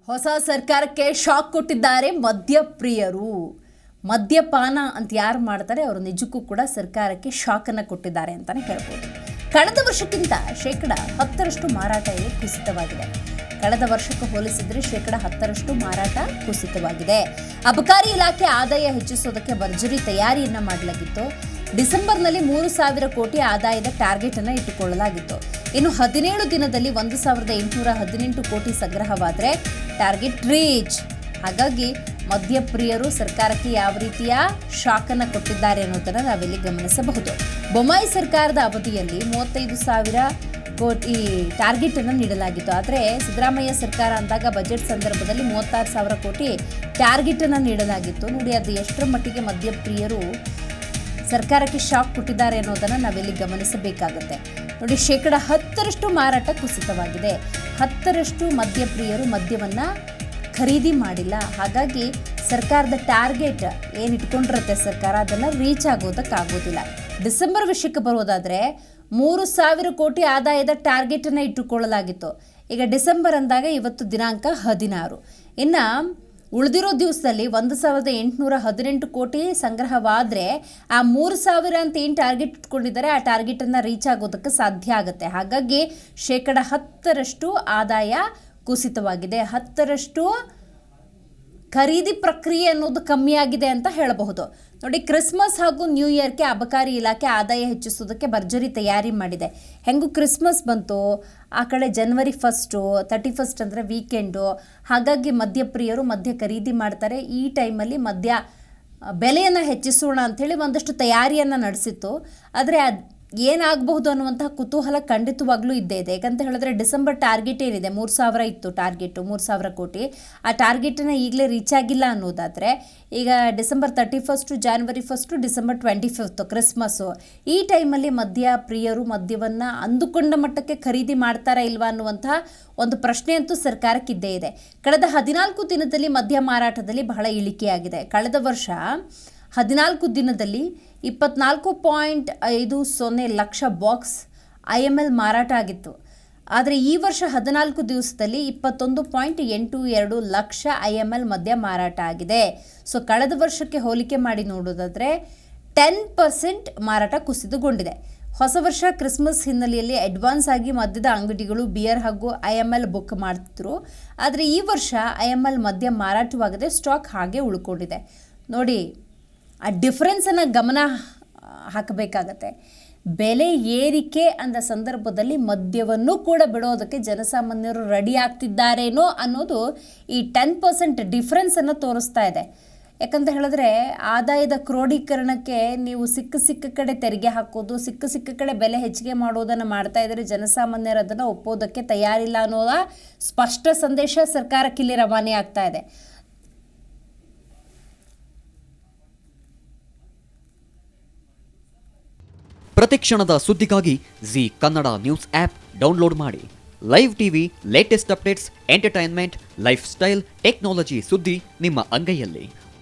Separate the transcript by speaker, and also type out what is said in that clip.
Speaker 1: ಹೊಸ ಸರ್ಕಾರಕ್ಕೆ ಶಾಕ್ ಕೊಟ್ಟಿದ್ದಾರೆ ಮದ್ಯಪ್ರಿಯರು. ಮದ್ಯಪಾನ ಅಂತ ಯಾರು ಮಾಡ್ತಾರೆ ಅವರು ನಿಜಕ್ಕೂ ಕೂಡ ಸರ್ಕಾರಕ್ಕೆ ಶಾಕನ್ನು ಕೊಟ್ಟಿದ್ದಾರೆ ಅಂತಾನೆ ಹೇಳ್ಬೋದು. ಕಳೆದ ವರ್ಷಕ್ಕಿಂತ ಶೇಕಡ 10ರಷ್ಟು ಮಾರಾಟ ಇಲ್ಲಿ ಕುಸಿತವಾಗಿದೆ. ಕಳೆದ ವರ್ಷಕ್ಕೆ ಹೋಲಿಸಿದ್ರೆ ಶೇಕಡ 10ರಷ್ಟು ಮಾರಾಟ ಕುಸಿತವಾಗಿದೆ. ಅಬಕಾರಿ ಇಲಾಖೆ ಆದಾಯ ಹೆಚ್ಚಿಸೋದಕ್ಕೆ ಭರ್ಜರಿ ತಯಾರಿಯನ್ನ ಮಾಡಲಾಗಿತ್ತು. ಡಿಸೆಂಬರ್ನಲ್ಲಿ 3,000 ಕೋಟಿ ಆದಾಯದ ಟಾರ್ಗೆಟ್ ಅನ್ನು ಇಟ್ಟುಕೊಳ್ಳಲಾಗಿತ್ತು. ಇನ್ನು 17 ದಿನದಲ್ಲಿ 1,818 ಕೋಟಿ ಸಂಗ್ರಹವಾದರೆ ಟಾರ್ಗೆಟ್ ರೀಚ್. ಹಾಗಾಗಿ ಮದ್ಯಪ್ರಿಯರು ಸರ್ಕಾರಕ್ಕೆ ಯಾವ ರೀತಿಯ ಶಾಕನ್ನು ಕೊಟ್ಟಿದ್ದಾರೆ ಅನ್ನೋದನ್ನು ನಾವಿಲ್ಲಿ ಗಮನಿಸಬಹುದು. ಬೊಮ್ಮಾಯಿ ಸರ್ಕಾರದ ಅವಧಿಯಲ್ಲಿ 35,000 ಕೋಟಿ ಟಾರ್ಗೆಟ್ ಅನ್ನು ನೀಡಲಾಗಿತ್ತು. ಆದರೆ ಸಿದ್ದರಾಮಯ್ಯ ಸರ್ಕಾರ ಅಂದಾಗ ಬಜೆಟ್ ಸಂದರ್ಭದಲ್ಲಿ 36,000 ಕೋಟಿ ಟಾರ್ಗೆಟ್ ಅನ್ನು ನೀಡಲಾಗಿತ್ತು. ನೋಡಿ, ಅದು ಎಷ್ಟರ ಮಟ್ಟಿಗೆ ಮದ್ಯಪ್ರಿಯರು ಸರ್ಕಾರಕ್ಕೆ ಶಾಕ್ ಕೊಟ್ಟಿದ್ದಾರೆ ಅನ್ನೋದನ್ನು ನಾವಿಲ್ಲಿ ಗಮನಿಸಬೇಕಾಗುತ್ತೆ. ನೋಡಿ, ಶೇಕಡ 10ರಷ್ಟು ಮಾರಾಟ ಕುಸಿತವಾಗಿದೆ. 10ರಷ್ಟು ಮದ್ಯಪ್ರಿಯರು ಮದ್ಯವನ್ನು ಖರೀದಿ ಮಾಡಿಲ್ಲ. ಹಾಗಾಗಿ ಸರ್ಕಾರದ ಟಾರ್ಗೆಟ್ ಏನು ಇಟ್ಕೊಂಡಿರುತ್ತೆ ಸರ್ಕಾರ, ಅದನ್ನು ರೀಚ್ ಆಗೋದಕ್ಕಾಗೋದಿಲ್ಲ. ಡಿಸೆಂಬರ್ ವಿಷಯಕ್ಕೆ ಬರೋದಾದರೆ 3,000 ಕೋಟಿ ಆದಾಯದ ಟಾರ್ಗೆಟನ್ನು ಇಟ್ಟುಕೊಳ್ಳಲಾಗಿತ್ತು. ಈಗ ಡಿಸೆಂಬರ್ ಅಂದಾಗ ಇವತ್ತು ದಿನಾಂಕ 16. ಇನ್ನು ಉಳಿದಿರೋ ದಿವಸದಲ್ಲಿ 1,818 ಕೋಟಿ ಸಂಗ್ರಹವಾದರೆ ಆ 3,000 ಅಂತ ಏನು ಟಾರ್ಗೆಟ್ ಇಟ್ಕೊಂಡಿದ್ದಾರೆ ಆ ಟಾರ್ಗೆಟನ್ನು ರೀಚ್ ಆಗೋದಕ್ಕೆ ಸಾಧ್ಯ ಆಗುತ್ತೆ. ಹಾಗಾಗಿ ಶೇಕಡ 10ರಷ್ಟು ಆದಾಯ ಕುಸಿತವಾಗಿದೆ. 10ರಷ್ಟು ಖರೀದಿ ಪ್ರಕ್ರಿಯೆ ಅನ್ನೋದು ಕಮ್ಮಿಯಾಗಿದೆ ಅಂತ ಹೇಳಬಹುದು. ನೋಡಿ, ಕ್ರಿಸ್ಮಸ್ ಹಾಗೂ ನ್ಯೂ ಇಯರ್ಗೆ ಅಬಕಾರಿ ಇಲಾಖೆ ಆದಾಯ ಹೆಚ್ಚಿಸೋದಕ್ಕೆ ಭರ್ಜರಿ ತಯಾರಿ ಮಾಡಿದೆ. ಹೆಂಗೂ ಕ್ರಿಸ್ಮಸ್ ಬಂತು, ಆ ಕಡೆ ಜನವರಿ 1, 31 ಅಂದರೆ ವೀಕೆಂಡು. ಹಾಗಾಗಿ ಮದ್ಯಪ್ರಿಯರು ಮದ್ಯ ಖರೀದಿ ಮಾಡ್ತಾರೆ. ಈ ಟೈಮಲ್ಲಿ ಮದ್ಯ ಬೆಲೆಯನ್ನು ಹೆಚ್ಚಿಸೋಣ ಅಂಥೇಳಿ ಒಂದಷ್ಟು ತಯಾರಿಯನ್ನು ನಡೆಸಿತ್ತು. ಆದರೆ ಏನಾಗಬಹುದು ಅನ್ನುವಂತಹ ಕುತೂಹಲ ಖಂಡಿತವಾಗ್ಲೂ ಇದ್ದೇ ಇದೆ. ಯಾಕಂತ ಹೇಳಿದ್ರೆ ಡಿಸೆಂಬರ್ ಟಾರ್ಗೆಟ್ ಏನಿದೆ 3,000 ಇತ್ತು ಟಾರ್ಗೆಟು, 3,000 ಕೋಟಿ. ಆ ಟಾರ್ಗೆಟನ್ನು ಈಗಲೇ ರೀಚ್ ಆಗಿಲ್ಲ ಅನ್ನೋದಾದರೆ ಈಗ ಡಿಸೆಂಬರ್ 31, ಜಾನ್ವರಿ 1, ಡಿಸೆಂಬರ್ 25 ಕ್ರಿಸ್ಮಸ್ಸು. ಈ ಟೈಮಲ್ಲಿ ಮದ್ಯ ಪ್ರಿಯರು ಮದ್ಯವನ್ನು ಅಂದುಕೊಂಡ ಮಟ್ಟಕ್ಕೆ ಖರೀದಿ ಮಾಡ್ತಾರಾ ಇಲ್ವಾ ಅನ್ನುವಂತಹ ಒಂದು ಪ್ರಶ್ನೆ ಅಂತೂ ಸರ್ಕಾರಕ್ಕಿದ್ದೇ ಇದೆ. ಕಳೆದ 14 ದಿನದಲ್ಲಿ ಮದ್ಯ ಮಾರಾಟದಲ್ಲಿ ಬಹಳ ಇಳಿಕೆಯಾಗಿದೆ. ಕಳೆದ ವರ್ಷ 14 ದಿನದಲ್ಲಿ 24.50 ಲಕ್ಷ ಬಾಕ್ಸ್ IML ಮಾರಾಟ ಆಗಿತ್ತು. ಆದರೆ ಈ ವರ್ಷ 14 ದಿವಸದಲ್ಲಿ 21.82 ಲಕ್ಷ IML ಮದ್ಯ ಮಾರಾಟ ಆಗಿದೆ. ಸೊ ಕಳೆದ ವರ್ಷಕ್ಕೆ ಹೋಲಿಕೆ ಮಾಡಿ ನೋಡೋದಾದರೆ 10% ಮಾರಾಟ ಕುಸಿತಗೊಂಡಿದೆ. ಹೊಸ ವರ್ಷ ಕ್ರಿಸ್ಮಸ್ ಹಿನ್ನೆಲೆಯಲ್ಲಿ ಅಡ್ವಾನ್ಸ್ ಆಗಿ ಮದ್ಯದ ಅಂಗಡಿಗಳು ಬಿಯರ್ ಹಾಗೂ IML ಬುಕ್ ಮಾಡ್ತಿದ್ರು. ಆದರೆ ಈ ವರ್ಷ IML ಮದ್ಯ ಮಾರಾಟವಾಗದೆ ಸ್ಟಾಕ್ ಹಾಗೆ ಉಳ್ಕೊಂಡಿದೆ. ನೋಡಿ, ಆ ಡಿಫ್ರೆನ್ಸನ್ನು ಗಮನ ಹಾಕಬೇಕಾಗತ್ತೆ. ಬೆಲೆ ಏರಿಕೆ ಅಂದ ಸಂದರ್ಭದಲ್ಲಿ ಮದ್ಯವನ್ನು ಕೂಡ ಬಿಡೋದಕ್ಕೆ ಜನಸಾಮಾನ್ಯರು ರೆಡಿ ಆಗ್ತಿದ್ದಾರೇನೋ ಅನ್ನೋದು ಈ 10% ಡಿಫ್ರೆನ್ಸನ್ನು ತೋರಿಸ್ತಾ ಇದೆ. ಯಾಕಂತ ಹೇಳಿದ್ರೆ ಆದಾಯದ ಕ್ರೋಢೀಕರಣಕ್ಕೆ ನೀವು ಸಿಕ್ಕ ಕಡೆ ತೆರಿಗೆ ಹಾಕೋದು, ಸಿಕ್ಕ ಕಡೆ ಬೆಲೆ ಹೆಚ್ಚಿಗೆ ಮಾಡೋದನ್ನು ಮಾಡ್ತಾ ಇದ್ದಾರೆ. ಜನಸಾಮಾನ್ಯರು ಅದನ್ನು ಒಪ್ಪೋದಕ್ಕೆ ತಯಾರಿಲ್ಲ ಅನ್ನೋದ ಸ್ಪಷ್ಟ ಸಂದೇಶ ಸರ್ಕಾರಕ್ಕೆ ಇಲ್ಲಿ ರವಾನೆ ಆಗ್ತಾ ಇದೆ.
Speaker 2: ಪ್ರತಿಕ್ಷಣದ ಸುದ್ದಿಗಾಗಿ Zee Kannada news app download ಮಾಡಿ. Live TV, latest updates, entertainment, lifestyle, technology ಸುದ್ದಿ ನಿಮ್ಮ ಅಂಗೈಯಲ್ಲಿ.